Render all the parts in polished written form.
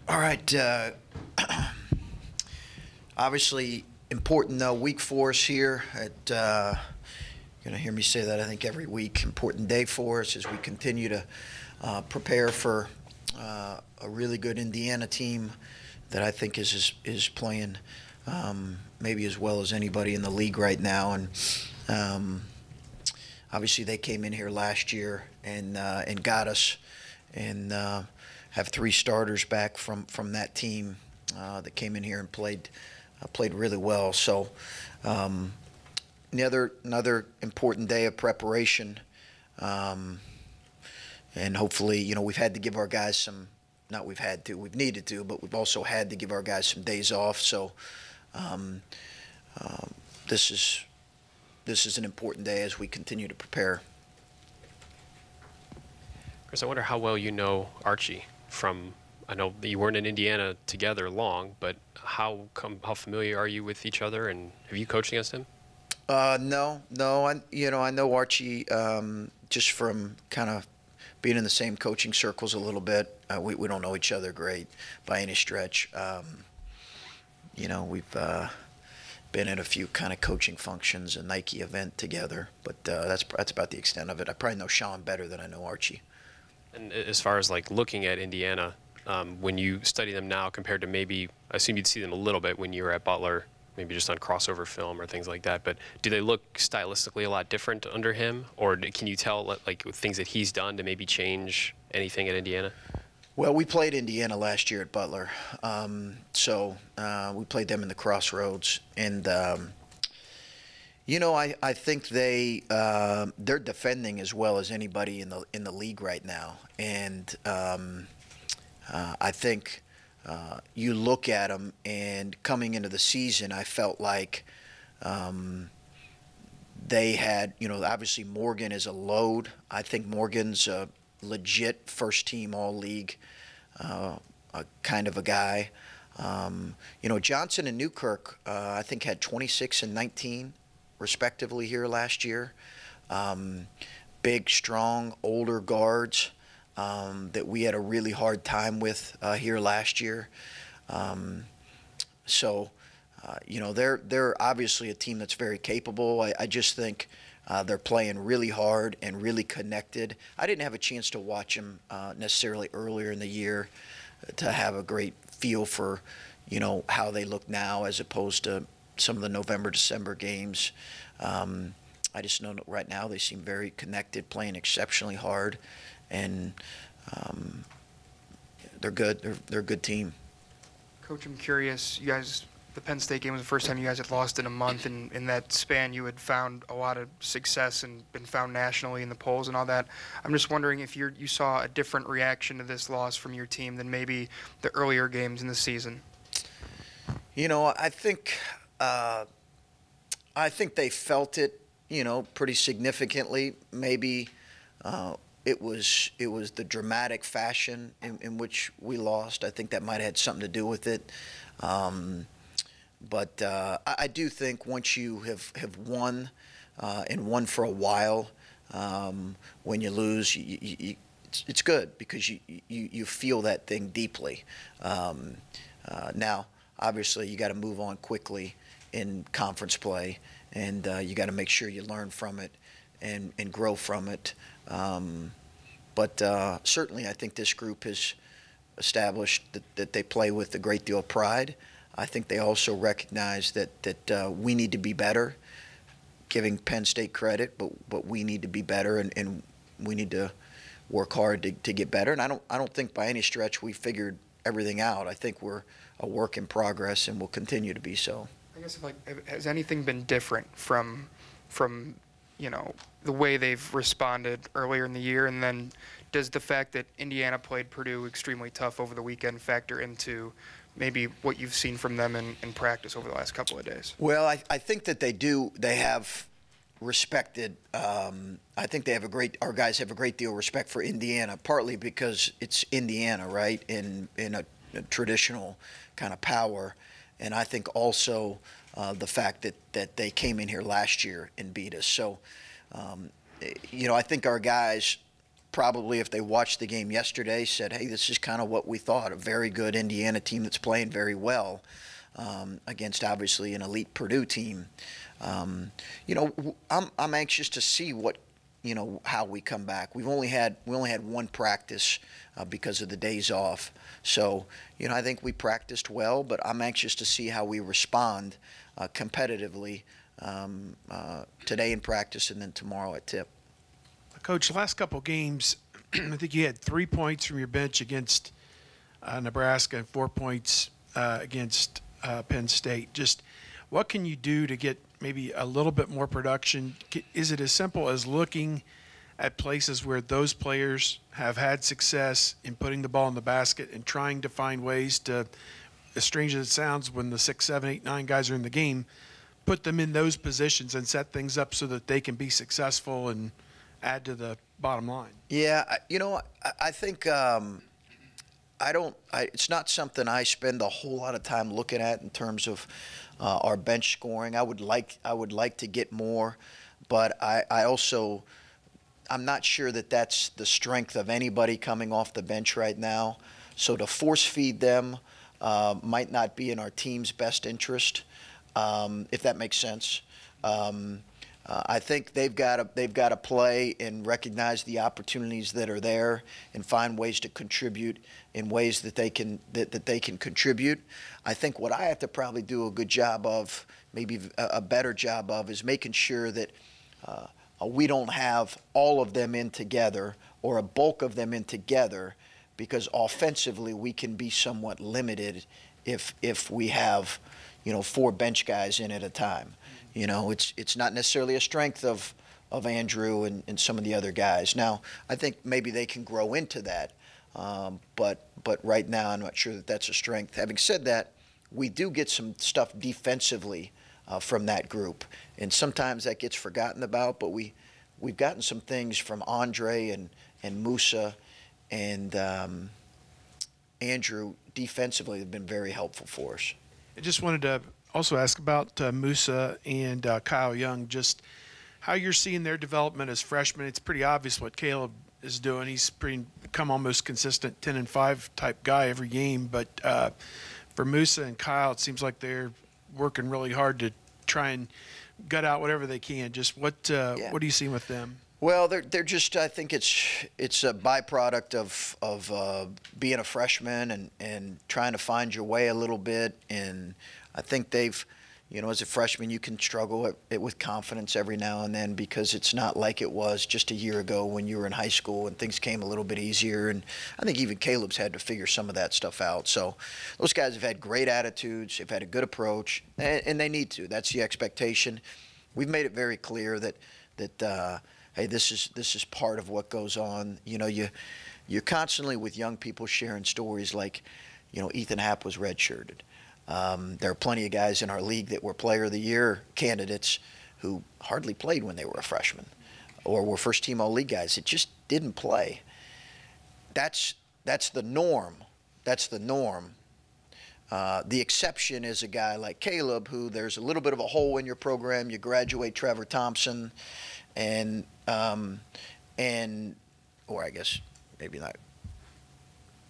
All right. Obviously, important week for us here. You're going to hear me say that, I think, every week. Important day for us as we continue to prepare for a really good Indiana team that I think is playing maybe as well as anybody in the league right now. And obviously, they came in here last year and got us, and have three starters back from that team that came in here and played really well. So another important day of preparation, and hopefully, we've had to give our guys some. Not we've needed to, but we've also had to give our guys some days off. So this is an important day as we continue to prepare. Chris, I wonder how well you know Archie from. I know that you weren't in Indiana together long, but how familiar are you with each other, and have you coached against him? No. I know Archie just from kind of being in the same coaching circles a little bit. We don't know each other great by any stretch. We've been at a few kind of coaching functions, a Nike event together, but that's about the extent of it. I probably know Sean better than I know Archie. And as far as like looking at Indiana, when you study them now compared to maybe, I assume you'd see them a little bit when you were at Butler, maybe just on crossover film or things like that, but do they look stylistically a lot different under him, or can you tell like things that he's done to maybe change anything at Indiana? Well, we played Indiana last year at Butler, so we played them in the Crossroads, and I think they're defending as well as anybody in the league right now, and I think you look at them, and coming into the season, I felt like they had, obviously Morgan is a load. I think Morgan's a legit first-team all-league kind of a guy. Johnson and Newkirk, I think, had 26 and 19 respectively here last year. Big, strong, older guards that we had a really hard time with here last year. They're obviously a team that's very capable. I just think they're playing really hard and really connected. I didn't have a chance to watch them necessarily earlier in the year to have a great feel for, how they look now as opposed to some of the November, December games. I just know that right now they seem very connected, playing exceptionally hard, and they're good. They're a good team. Coach, I'm curious, you guys, the Penn State game was the first time you guys had lost in a month, and in that span you had found a lot of success and been found nationally in the polls and all that. I'm just wondering if you saw a different reaction to this loss from your team than maybe the earlier games in the season. I think they felt it, pretty significantly. Maybe it was the dramatic fashion in which we lost. I think that might have had something to do with it. But I do think once you have won and won for a while, when you lose, it's good because you feel that thing deeply. Now, obviously, you got to move on quickly in conference play, and you got to make sure you learn from it and grow from it. But certainly, I think this group has established that they play with a great deal of pride. I think they also recognize that we need to be better, giving Penn State credit, but we need to be better, and we need to work hard to get better. And I don't think by any stretch we figured everything out. I think we're a work in progress, and will continue to be so. I guess has anything been different from the way they've responded earlier in the year, and then does the fact that Indiana played Purdue extremely tough over the weekend factor into maybe what you've seen from them in practice over the last couple of days? Well, I think that they have respected. I think our guys have a great deal of respect for Indiana, partly because it's Indiana, right, in a traditional kind of power, and I think also the fact that they came in here last year and beat us. So, I think our guys probably, if they watched the game yesterday, said, hey, this is kind of what we thought, a very good Indiana team that's playing very well against, obviously, an elite Purdue team. I'm anxious to see how we come back. We only had one practice because of the days off. So, I think we practiced well, but I'm anxious to see how we respond competitively today in practice and then tomorrow at tip. Coach, last couple games, I think you had 3 points from your bench against Nebraska and 4 points against Penn State. Just what can you do to get maybe a little bit more production? Is it as simple as looking at places where those players have had success in putting the ball in the basket and trying to find ways to, as strange as it sounds, when the 6, 7, 8, 9 guys are in the game, put them in those positions and set things up so that they can be successful and add to the bottom line? Yeah, I think it's not something I spend a whole lot of time looking at in terms of our bench scoring. I would like to get more, but I'm not sure that that's the strength of anybody coming off the bench right now. So to force feed them might not be in our team's best interest, if that makes sense. I think they've got to play and recognize the opportunities that are there and find ways to contribute in ways that they can contribute. I think what I have to probably do a good job of, maybe a better job of, is making sure that we don't have all of them in together or a bulk of them in together, because offensively we can be somewhat limited if we have 4 bench guys in at a time. It's not necessarily a strength of Andrew and some of the other guys. Now, I think maybe they can grow into that, but right now I'm not sure that that's a strength. Having said that, we do get some stuff defensively from that group, and sometimes that gets forgotten about, but we've gotten some things from Andre and Musa and Andrew defensively that have been very helpful for us. I just wanted to also ask about Musa and Kyle Young, just how you're seeing their development as freshmen. It's pretty obvious what Caleb is doing. He's become almost consistent 10-5 type guy every game. But for Musa and Kyle, it seems like they're working really hard to try and gut out whatever they can. Just what are you seeing with them? Well, they're just, I think it's a byproduct of being a freshman and trying to find your way a little bit. And I think they've, as a freshman, you can struggle with confidence every now and then, because it's not like it was just a year ago when you were in high school and things came a little bit easier. And I think even Caleb's had to figure some of that stuff out. So those guys have had great attitudes, they've had a good approach, and they need to. That's the expectation. We've made it very clear that hey, this is part of what goes on. You're constantly with young people sharing stories like, Ethan Happ was redshirted. There are plenty of guys in our league that were Player of the Year candidates who hardly played when they were a freshman, or were first-team All-League guys that just didn't play. That's the norm. That's the norm. The exception is a guy like Caleb, who there's a little bit of a hole in your program. You graduate Trevor Thompson, or I guess maybe not.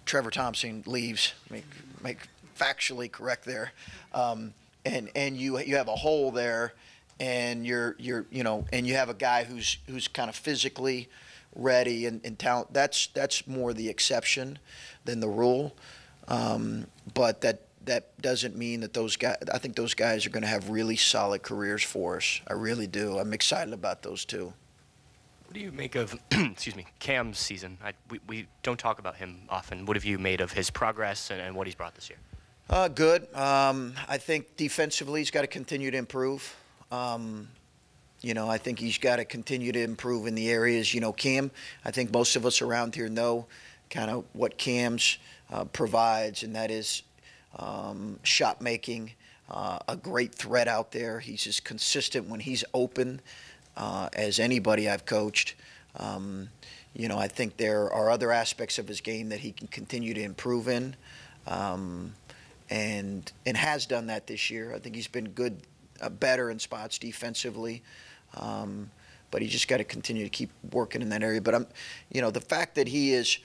Trevor Thompson leaves. Make factually correct there, and you have a hole there, and you're and you have a guy who's kind of physically ready and talent. That's more the exception than the rule, but that doesn't mean that those guys. I think those guys are going to have really solid careers for us. I really do. I'm excited about those two. What do you make of, excuse me, Cam's season? We don't talk about him often. What have you made of his progress and what he's brought this year? Good. I think defensively he's got to continue to improve. I think he's got to continue to improve in the areas. Cam, I think most of us around here know kind of what Cam's provides, and that is shot making, a great threat out there. He's as consistent when he's open as anybody I've coached. I think there are other aspects of his game that he can continue to improve in. And has done that this year. I think he's been good, better in spots defensively. but he just got to continue to keep working in that area. But the fact that he's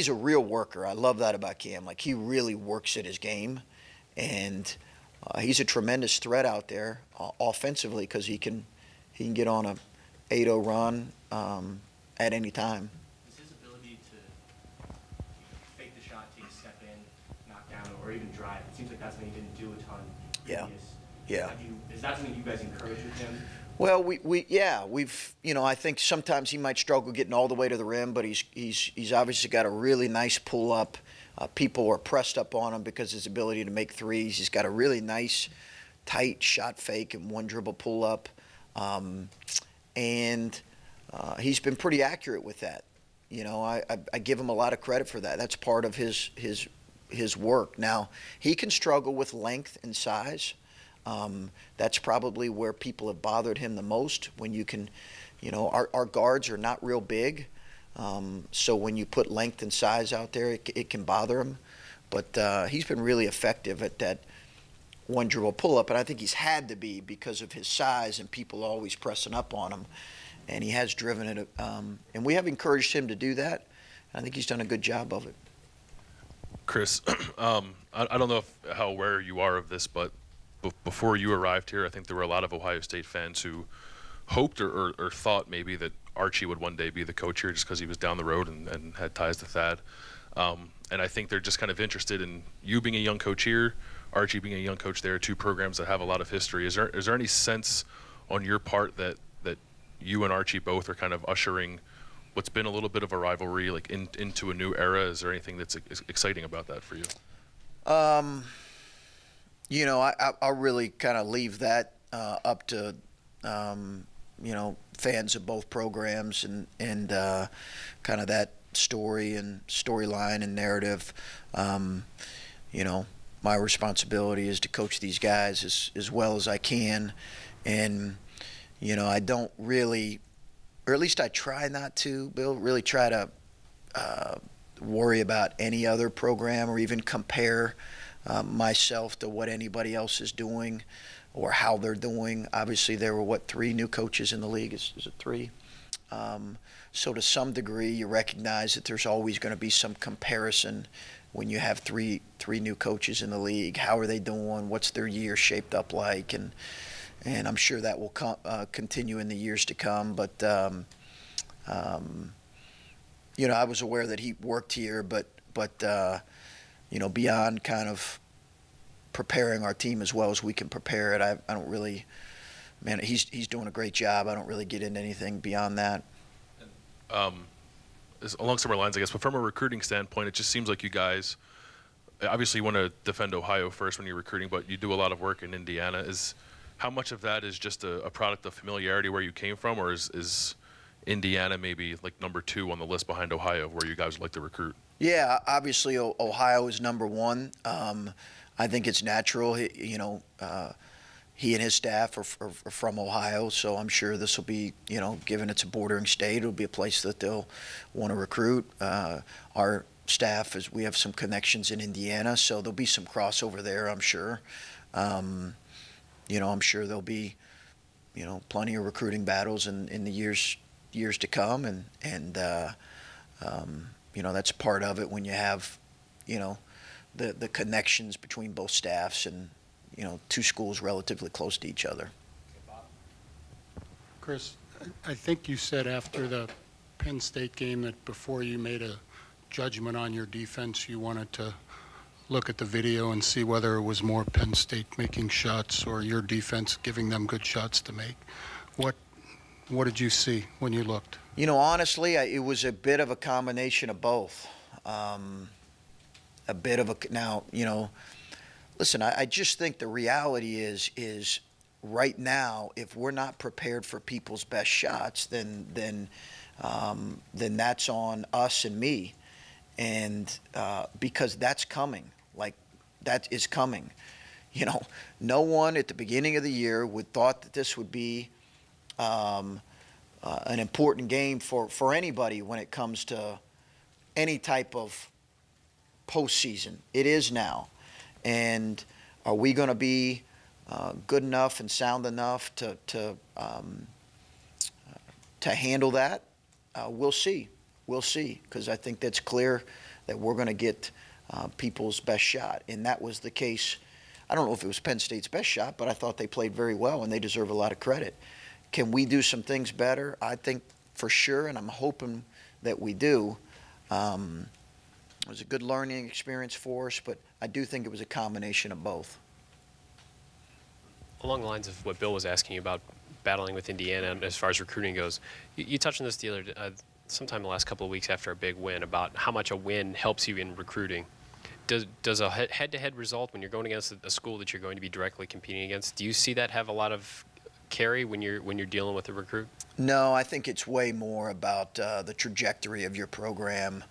a real worker. I love that about Cam. Like, he really works at his game, and he's a tremendous threat out there offensively because he can get on a 8-0 run at any time. Is his ability to fake the shot, take a step in, knock down, or even drive? It seems like that's something he didn't do a ton. Yeah. Previous. Yeah. Is that something you guys encourage with him? Well, we've I think sometimes he might struggle getting all the way to the rim, but he's obviously got a really nice pull up. People are pressed up on him because of his ability to make threes. He's got a really nice, tight shot fake and one dribble pull up, and he's been pretty accurate with that. I give him a lot of credit for that. That's part of his work. Now, he can struggle with length and size. That's probably where people have bothered him the most. When you can, our guards are not real big, so when you put length and size out there, it can bother him. But he's been really effective at that one dribble pull up, and I think he's had to be because of his size and people always pressing up on him, and he has driven it. And we have encouraged him to do that. I think he's done a good job of it. Chris, I don't know how aware you are of this, but before you arrived here, I think there were a lot of Ohio State fans who hoped or thought maybe that Archie would one day be the coach here just because he was down the road and had ties to Thad. And I think they're just kind of interested in you being a young coach here, Archie being a young coach there, two programs that have a lot of history. Is there any sense on your part that you and Archie both are kind of ushering what's been a little bit of a rivalry like into a new era? Is there anything that's exciting about that for you? I'll really kind of leave that up to, fans of both programs and kind of that storyline and narrative. My responsibility is to coach these guys as well as I can. And, I don't really, or at least I try not to, Bill, really try to worry about any other program or even compare myself to what anybody else is doing or how they're doing. Obviously, there were, 3 new coaches in the league? Is it 3? So to some degree, you recognize that there's always going to be some comparison when you have three new coaches in the league. How are they doing? What's their year shaped up like? And I'm sure that will continue in the years to come. But, I was aware that he worked here, but beyond kind of preparing our team as well as we can prepare it, I don't really, man, he's doing a great job. I don't really get into anything beyond that. Along similar lines, I guess, but from a recruiting standpoint, it just seems like you guys, obviously you want to defend Ohio first when you're recruiting, but you do a lot of work in Indiana. How much of that is just a product of familiarity where you came from, or is Indiana maybe like number 2 on the list behind Ohio where you guys would like to recruit? Yeah, obviously Ohio is number 1. I think it's natural. He and his staff are from Ohio, so I'm sure this will be, given it's a bordering state, it'll be a place that they'll want to recruit. Our staff, we have some connections in Indiana, so there'll be some crossover there, I'm sure. I'm sure there'll be, plenty of recruiting battles in the years to come, and that's part of it when you have, the connections between both staffs and, 2 schools relatively close to each other. Chris, I think you said after the Penn State game that before you made a judgment on your defense, you wanted to look at the video and see whether it was more Penn State making shots or your defense giving them good shots to make. What did you see when you looked? Honestly, it was a bit of a combination of both. Listen, I just think the reality is right now, if we're not prepared for people's best shots, then that's on us and me, and because that's coming, that is coming. No one at the beginning of the year would thought that this would be an important game for anybody when it comes to any type of postseason. It is now. And are we going to be good enough and sound enough to to handle that, we'll see. We'll see, because I think that's clear that we're going to get people's best shot. And that was the case. I don't know if it was Penn State's best shot, but I thought they played very well, and they deserve a lot of credit. Can we do some things better? I think for sure, and I'm hoping that we do. It was a good learning experience for us, but I do think it was a combination of both. Along the lines of what Bill was asking about battling with Indiana as far as recruiting goes, you touched on this the other sometime the last couple of weeks after a big win about how much a win helps you in recruiting. Does a head-to-head result when you're going against a school that you're going to be directly competing against, do you see that have a lot of carry when you're dealing with a recruit? No, I think it's way more about the trajectory of your program,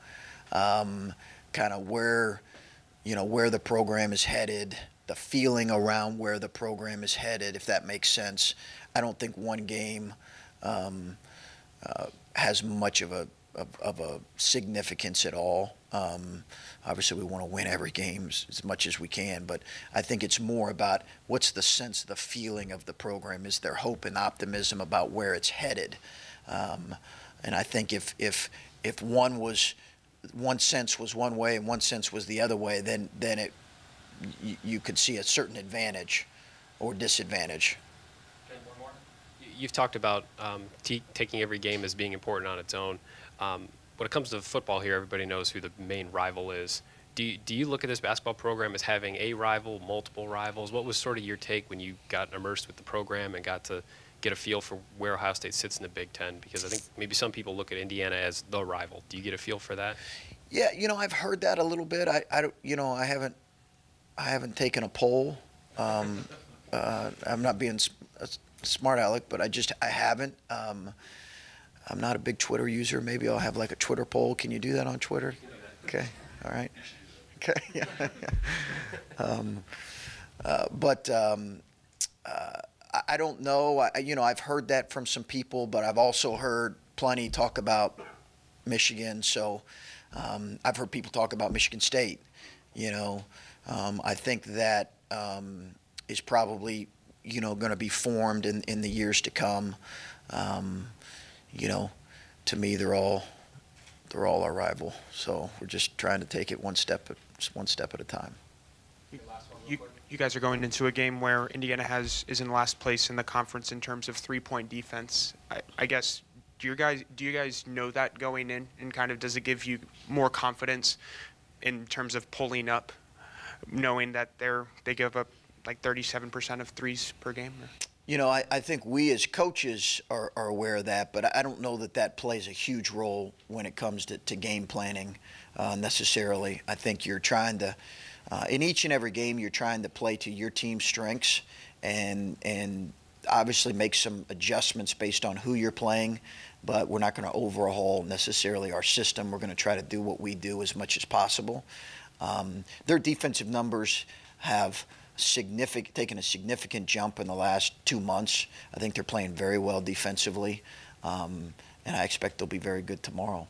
kind of where the program is headed, the feeling around where the program is headed, if that makes sense. I don't think one game has much of a significance at all. Obviously, we want to win every game as much as we can, but I think it's more about what's the sense, the feeling of the program. Is there hope and optimism about where it's headed? And I think if one sense was one way and one sense was the other way, then you could see a certain advantage or disadvantage. One more. You've talked about taking every game as being important on its own. When it comes to football here, everybody knows who the main rival is. Do you look at this basketball program as having a rival, multiple rivals? What was sort of your take when you got immersed with the program and got to get a feel for where Ohio State sits in the Big Ten? Because I think maybe some people look at Indiana as the rival. Do you get a feel for that? Yeah, I've heard that a little bit. I haven't taken a poll. I'm not being a smart aleck, but I haven't. I'm not a big Twitter user. Maybe I'll have like a Twitter poll. Can you do that on Twitter? Okay. All right. Okay. Yeah. I don't know. I've heard that from some people, but I've also heard plenty talk about Michigan. So I've heard people talk about Michigan State. I think that is probably going to be formed in the years to come. To me, they're all our rival. So we're just trying to take it one step at a time. You guys are going into a game where Indiana is in last place in the conference in terms of 3-point defense. I guess do you guys know that going in, and kind of does it give you more confidence in terms of pulling up, knowing that they give up like 37% of threes per game? I think we as coaches are aware of that, but I don't know that plays a huge role when it comes to game planning necessarily. I think you're trying to, in each and every game, you're trying to play to your team's strengths and obviously make some adjustments based on who you're playing, but we're not going to overhaul necessarily our system. We're going to try to do what we do as much as possible. Their defensive numbers have taken a significant jump in the last 2 months. I think they're playing very well defensively, and I expect they'll be very good tomorrow.